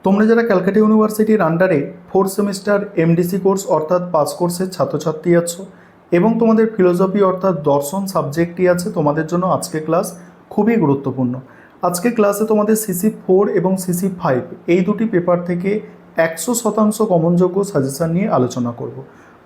তোমরা যারা ক্যালকাটা ইউনিভার্সিটির আন্ডারে 4th সেমিস্টার এমডিসি কোর্স অর্থাৎ 5 কোর্সের ছাত্রছাত্রী আছো এবং তোমাদের ফিলোসফি অর্থাৎ দর্শন সাবজেক্টটি আছে, তোমাদের জন্য আজকে ক্লাস খুবই গুরুত্বপূর্ণ। আজকে ক্লাসে তোমাদের সিসি 4 এবং সিসি 5 এই দুটি পেপার থেকে 100% কমনযোগ্য সাজেশান নিয়ে আলোচনা করব।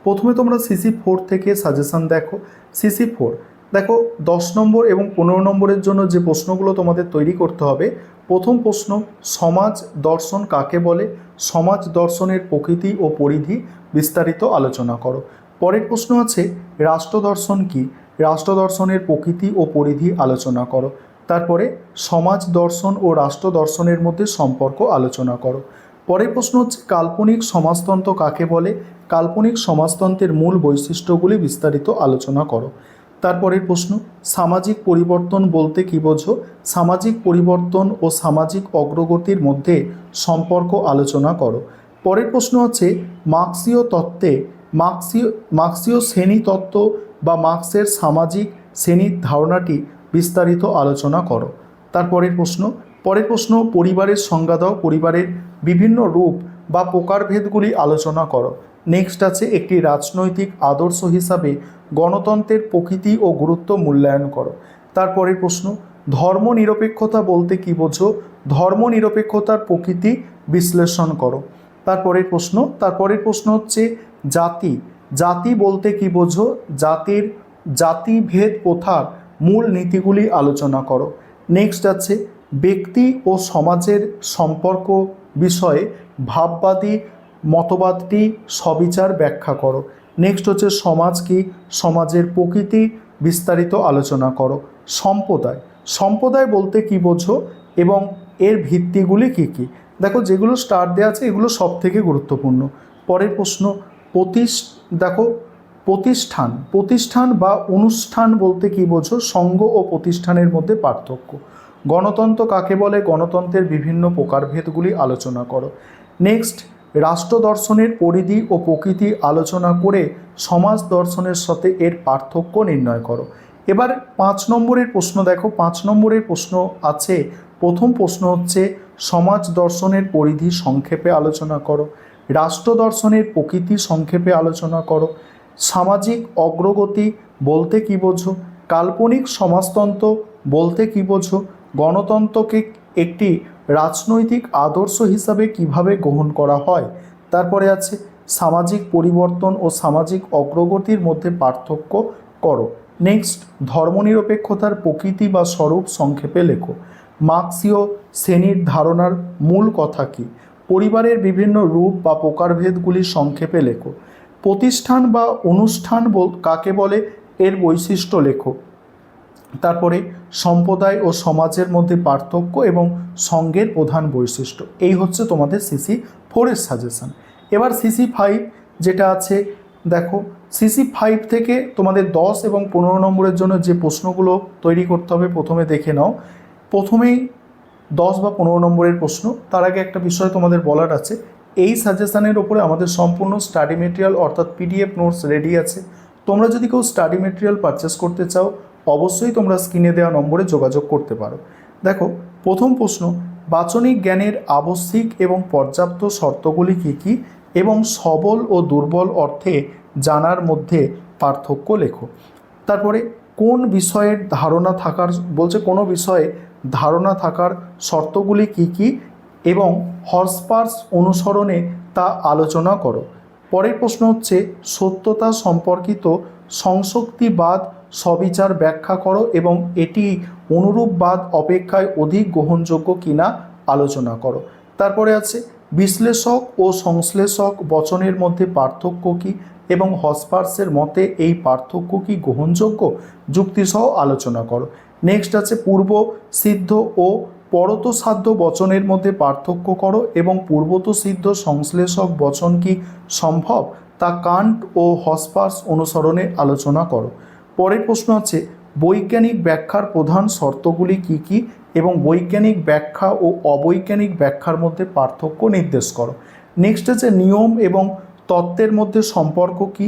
প্রথমে তোমরা সিসি 4 থেকে সাজেশান দেখো। সিসি 4 দেখো 10 নম্বর এবং 15 নম্বরের জন্য যে প্রশ্নগুলো তোমাদের তৈরি করতে হবে। প্রথম প্রশ্ন, সমাজ দর্শন কাকে বলে? সমাজ দর্শনের প্রকৃতি ও পরিধি বিস্তারিত আলোচনা করো। পরের প্রশ্ন আছে রাষ্ট্র দর্শন কী? রাষ্ট্র দর্শনের প্রকৃতি ও পরিধি আলোচনা করো। তারপরে সমাজ দর্শন ও রাষ্ট্র দর্শনের মধ্যে সম্পর্ক আলোচনা করো। পরের প্রশ্ন হচ্ছে কাল্পনিক সমাজতন্ত্র কাকে বলে? কাল্পনিক সমাজতন্ত্রের মূল বৈশিষ্ট্যগুলি বিস্তারিত আলোচনা করো। তারপরের প্রশ্ন, সামাজিক পরিবর্তন বলতে কী বোঝো? সামাজিক পরিবর্তন ও সামাজিক অগ্রগতির মধ্যে সম্পর্ক আলোচনা করো। পরের প্রশ্ন হচ্ছে মার্ক্সীয় তত্ত্বে মার্ক্সীয় শ্রেণী তত্ত্ব বা মার্ক্সের সামাজিক শ্রেণীর ধারণাটি বিস্তারিত আলোচনা করো। পরের প্রশ্ন পরিবারের সংজ্ঞা দাও। পরিবারের বিভিন্ন রূপ বা প্রকারভেদগুলি আলোচনা করো। নেক্সট আছে একটি রাজনৈতিক আদর্শ হিসাবে গণতন্ত্রের প্রকৃতি ও গুরুত্ব মূল্যায়ন করো। তারপরের প্রশ্ন, ধর্মনিরপেক্ষতা বলতে কী বোঝো? ধর্মনিরপেক্ষতার প্রকৃতি বিশ্লেষণ করো। তারপরের প্রশ্ন হচ্ছে জাতি বলতে কী বোঝো? জাতিভেদ প্রথার মূল নীতিগুলি আলোচনা করো। নেক্সট আছে ব্যক্তি ও সমাজের সম্পর্ক বিষয়ে ভাববাদী মতবাদটি সবিচার ব্যাখ্যা করো। নেক্সট হচ্ছে সমাজ কি, সমাজের প্রকৃতি বিস্তারিত আলোচনা করো। সম্প্রদায় বলতে কী বোঝো এবং এর ভিত্তিগুলি কী কী? দেখো যেগুলো স্টার দেওয়া আছে এগুলো সব থেকে গুরুত্বপূর্ণ। পরের প্রশ্ন, প্রতিষ্ঠান বা অনুষ্ঠান বলতে কী বোঝো? সংঘ ও প্রতিষ্ঠানের মধ্যে পার্থক্য। গণতন্ত্র কাকে বলে? গণতন্ত্রের বিভিন্ন প্রকারভেদগুলি আলোচনা করো। নেক্সট, রাষ্ট্র দর্শনের পরিধি ও প্রকৃতি আলোচনা করে সমাজ দর্শনের সাথে এর পার্থক্য নির্ণয় করো। এবার 5 নম্বরের প্রশ্ন দেখো। 5 নম্বরের প্রশ্ন আছে, প্রথম প্রশ্ন হচ্ছে সমাজ দর্শনের পরিধি সংক্ষেপে আলোচনা করো। রাষ্ট্র দর্শনের প্রকৃতি সংক্ষেপে আলোচনা করো। সামাজিক অগ্রগতি বলতে কী বোঝো? কাল্পনিক সমাজতন্ত্র বলতে কী বোঝো? গণতন্ত্রকে একটি রাজনৈতিক আদর্শ হিসাবে কিভাবে গ্রহণ করা হয়? তারপরে আছে সামাজিক পরিবর্তন ও সামাজিক অগ্রগতির মধ্যে পার্থক্য করো। নেক্সট, ধর্মনিরপেক্ষতার প্রকৃতি বা স্বরূপ সংক্ষেপে লেখো। মার্ক্সীয় শ্রেণীর ধারণার মূল কথা কী? পরিবারের বিভিন্ন রূপ বা প্রকারভেদগুলি সংক্ষেপে লেখো। প্রতিষ্ঠান বা অনুষ্ঠান কাকে বলে? এর বৈশিষ্ট্য লেখো। তারপরে সম্প্রদায় ও সমাজের মধ্যে পার্থক্য এবং সংঘের প্রধান বৈশিষ্ট্য। এই হচ্ছে তোমাদের সিসি 4 সাজেশন। এবার সিসি 5 যেটা আছে দেখো, সিসি 5 থেকে তোমাদের 10 এবং 15 নম্বরের জন্য যে প্রশ্নগুলো তৈরি করতে হবে প্রথমে দেখে নাও। প্রথমেই 10 বা 15 নম্বরের প্রশ্ন। তার আগে একটা বিষয় তোমাদের বলার আছে, এই সাজেশানের ওপরে আমাদের সম্পূর্ণ স্টাডি মেটেরিয়াল অর্থাৎ পিডিএফ নোটস রেডি আছে। তোমরা যদি কেউ স্টাডি মেটেরিয়াল পারচেস করতে চাও অবশ্যই তোমরা স্ক্রিনে দেওয়া নম্বরে যোগাযোগ করতে পারো। দেখো প্রথম প্রশ্ন, বাচনিক জ্ঞানের আবশ্যিক এবং পর্যাপ্ত শর্তগুলি কী কী এবং সবল ও দুর্বল অর্থে জানার মধ্যে পার্থক্য লেখো। তারপরে কোন বিষয়ের ধারণা থাকার বলছে, কোনো বিষয়ে ধারণা থাকার শর্তগুলি কী কী এবং হর্সপার্স অনুসরণে তা আলোচনা করো। পরের প্রশ্ন হচ্ছে সত্যতা সম্পর্কিত সংশক্তিবাদ সবিচার ব্যাখ্যা করো এবং এটি অনুরূপবাদ অপেক্ষায় অধিক গ্রহণযোগ্য কিনা আলোচনা করো। তারপরে আছে বিশ্লেষক ও সংশ্লেষক বচনের মধ্যে পার্থক্য কী এবং হর্সপার্সের মতে এই পার্থক্য কি গ্রহণযোগ্য, যুক্তিসহ আলোচনা করো। নেক্সট আছে পূর্ব সিদ্ধ ও পরতসাধ্য বচনের মধ্যে পার্থক্য করো এবং পূর্বত সিদ্ধ সংশ্লেষক বচন কি সম্ভব তা কান্ট ও হর্সপার্স অনুসরণে আলোচনা করো। পরের প্রশ্ন আছে বৈজ্ঞানিক ব্যাখ্যার প্রধান শর্তগুলি কী কী এবং বৈজ্ঞানিক ব্যাখ্যা ও অবৈজ্ঞানিক ব্যাখ্যার মধ্যে পার্থক্য নির্দেশ করো। নেক্সট আছে নিয়ম এবং তত্ত্বের মধ্যে সম্পর্ক কী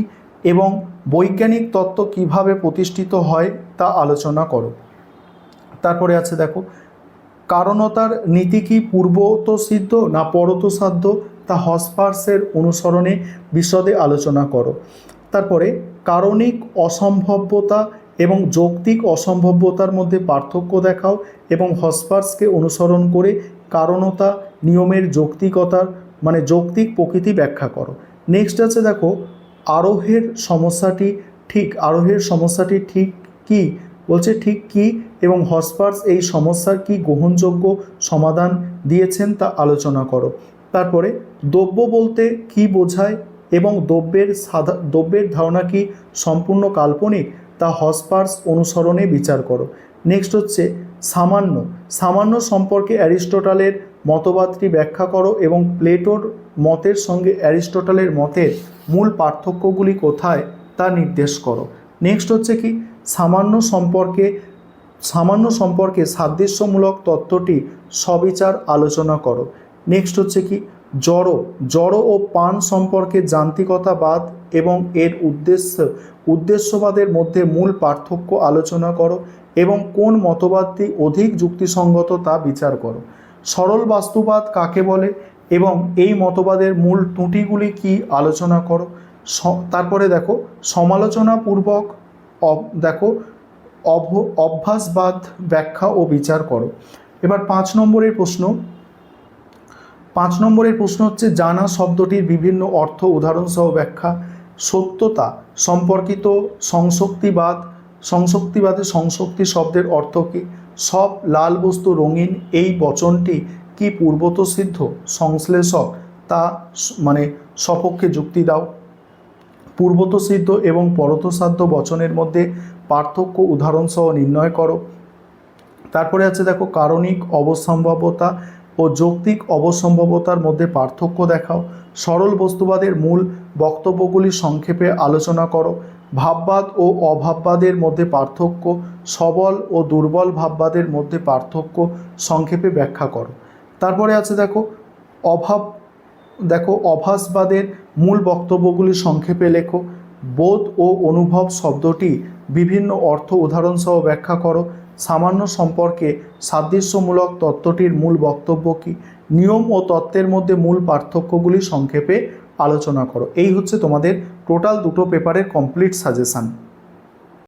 এবং বৈজ্ঞানিক তত্ত্ব কিভাবে প্রতিষ্ঠিত হয় তা আলোচনা করো। তারপরে আছে দেখো কারণতার নীতি কি পূর্বতঃসিদ্ধ না পরতঃসাধ্য, তা হসপার্সের অনুসরণে বিশদে আলোচনা করো। তারপরে কারণিক অসম্ভাব্যতা এবং যৌক্তিক অসম্ভাব্যতার মধ্যে পার্থক্য দেখাও এবং হসপার্সকে অনুসরণ করে কারণতা নিয়মের যৌক্তিকতার মানে যৌক্তিক প্রকৃতি ব্যাখ্যা করো। নেক্সট আছে দেখো আরোহের সমস্যাটি ঠিক কি বলছে, ঠিক কি এবং হসপার্স এই সমস্যার কি গ্রহণযোগ্য সমাধান দিয়েছেন তা আলোচনা করো। তারপরে দ্রব্য বলতে কি বোঝায় এবং দ্রব্যের ধারণা কি সম্পূর্ণ কাল্পনিক, তা হসপার্স অনুসরণে বিচার করো। নেক্সট হচ্ছে সামান্য সম্পর্কে অ্যারিস্টটলের মতবাদটি ব্যাখ্যা করো এবং প্লেটোর মতের সঙ্গে অ্যারিস্টটলের মতের মূল পার্থক্যগুলি কোথায় তা নির্দেশ করো। নেক্সট হচ্ছে কি সামান্য সম্পর্কে সাদৃশ্যমূলক তত্ত্বটি সবিচার আলোচনা করো। নেক্সট হচ্ছে কি জড় ও প্রাণ সম্পর্কে যান্ত্রিকতাবাদ এবং এর উদ্দেশ্যবাদের মধ্যে মূল পার্থক্য আলোচনা করো এবং কোন মতবাদটি অধিক যুক্তিসঙ্গত তা বিচার করো। সরল বাস্তুবাদ কাকে বলে এবং এই মতবাদের মূল ত্রুটিগুলি কি আলোচনা করো। তারপরে দেখো সমালোচনাপূর্বক অভ্যাসবাদ ব্যাখ্যা ও বিচার করো। এবার 5 নম্বরের প্রশ্ন হচ্ছে জানা শব্দটির বিভিন্ন অর্থ উদাহরণসহ ব্যাখ্যা। সত্যতা সম্পর্কিত সংসক্তিবাদে সংসক্তি শব্দের অর্থ কী। সব লাল বস্তু রঙিন এই বচনটি কি পূর্বতঃসিদ্ধ সংশ্লেষক, তা মানে সপক্ষে যুক্তি দাও। পূর্বতঃসিদ্ধ এবং পরতঃসাধ্য বচনের মধ্যে পার্থক্য উদাহরণসহ নির্ণয় করো। তারপরে আছে দেখো কারণিক অবসম্ভাব্যতা ও যৌক্তিক অবসম্ভাব্যতার মধ্যে পার্থক্য দেখাও। সরল বস্তুবাদের মূল বক্তব্যগুলি সংক্ষেপে আলোচনা করো। ভাববাদ ও অভাববাদের মধ্যে পার্থক্য, সবল ও দুর্বল ভাববাদের মধ্যে পার্থক্য সংক্ষেপে ব্যাখ্যা করো। তারপরে আছে দেখো অভাসবাদের মূল বক্তব্যগুলি সংক্ষেপে লেখো। বোধ ও অনুভব শব্দটি বিভিন্ন অর্থ উদাহরণসহ ব্যাখ্যা করো। সামান্য সম্পর্কে সাদৃশ্যমূলক তত্ত্বটির মূল বক্তব্য কী। নিয়ম ও তত্ত্বের মধ্যে মূল পার্থক্যগুলি সংক্ষেপে আলোচনা করো। এই হচ্ছে তোমাদের টোটাল 2 পেপারের কমপ্লিট সাজেশান।